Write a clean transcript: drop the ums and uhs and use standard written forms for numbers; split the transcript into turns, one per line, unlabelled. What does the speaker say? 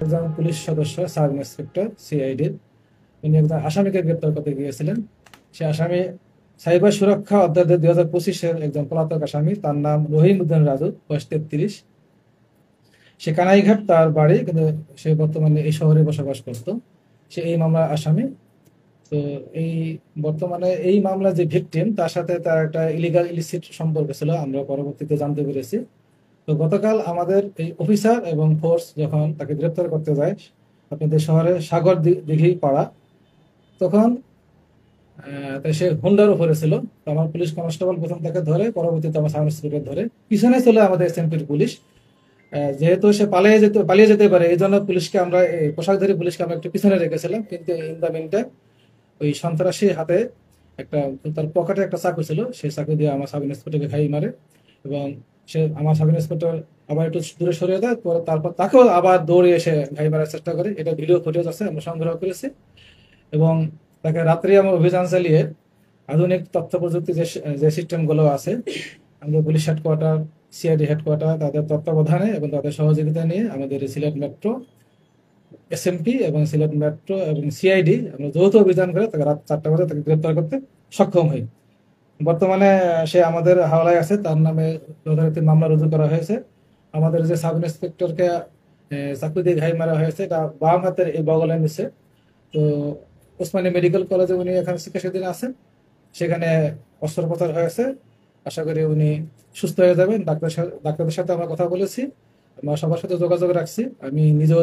একজন পুলিশ সদস্য, sub inspector সিআইডির, উনি একজন আসামিকে গ্রেপ্তার করতে গিয়েছিলেন। সে আসামি সাইবার সুরক্ষা অধ্যাদেশ 2025-এর একজন পলাতক আসামি, তার নাম রহিম উদ্দিন রাজু, বয়স 33। সে কানাইঘাট তার বাড়ি, কিন্তু সে বর্তমানে এই শহরে বসবাস করত। সে এই মামলার আসামি। তো এই বর্তমানে এই মামলা যে ভিকটিম, তার সাথে তার একটা ইলিগাল ইলিসিট সম্পর্ক ছিল, আমরা পরবর্তীতে জানতে পেরেছি। তো গতকাল আমাদের এই অফিসার এবং ফোর্স যখন তাকে গ্রেপ্তার করতে যায় আপনাদের শহরে সাগর দিঘি পাড়া, তখন তাই সে হুন্ডার উপরে ছিল। তো আমার পুলিশ কনস্টেবল প্রথম তাকে ধরে, পরবর্তীতে আমার সাব ইন্সপেক্টর ধরে, পিছনে ছিল আমাদের এসএমপির পুলিশ। যেহেতু সে পালিয়ে যেতে পারে, এই জন্য পুলিশকে আমরা পোশাকধারী পুলিশকে আমরা একটু পিছনে রেখেছিলাম, কিন্তু ইন দ্য মিন টাইম ওই সন্ত্রাসী হাতে একটা, তার পকেটে একটা চাকু ছিল, সেই চাকু দিয়ে আমার সাব ইন্সপেক্টরকে খাই মারে। এবং সে আমার সাব ইন্সপেক্টর আবার একটু দূরে সরিয়ে দেয়, পরে তারপর তাকেও আবার দৌড়ে এসে ঘাই মারার চেষ্টা করে। এটা ভিডিও ফুটেজ আছে, আমরা সংগ্রহ করেছি। এবং তাকে রাত্রে আমরা অভিযান চালিয়ে আধুনিক তথ্য প্রযুক্তি যে সিস্টেমগুলো আছে, আমাদের পুলিশ হেডকোয়ার্টার, সিআইডি হেডকোয়ার্টার, তাদের তত্ত্বাবধানে এবং তাদের সহযোগিতা নিয়ে আমাদের সিলেট মেট্রো, এসএমপি এবং সিলেট মেট্রো এবং সিআইডি আমরা যৌথ অভিযান করে তাকে রাত 4টা বাজে তাকে গ্রেপ্তার করতে সক্ষম হই। বর্তমানে সে আমাদের হাওলায় আছে, তার নামে যথারীতি মামলা রুজু করা হয়েছে। আমাদের যে সাব ইন্সপেক্টরকে চাকরি দিয়ে ঘাই মারা হয়েছে, এটা বাম হাতের এই বগলের নিচে। তো ওসমানী মেডিকেল কলেজে উনি এখানে চিকিৎসাধীন আছেন, সেখানে অস্ত্রোপচার হয়েছে। আশা করি উনি সুস্থ হয়ে যাবেন। ডাক্তারদের সাথে আমরা কথা বলেছি, আমরা সবার সাথে যোগাযোগ রাখছি। আমি নিজেও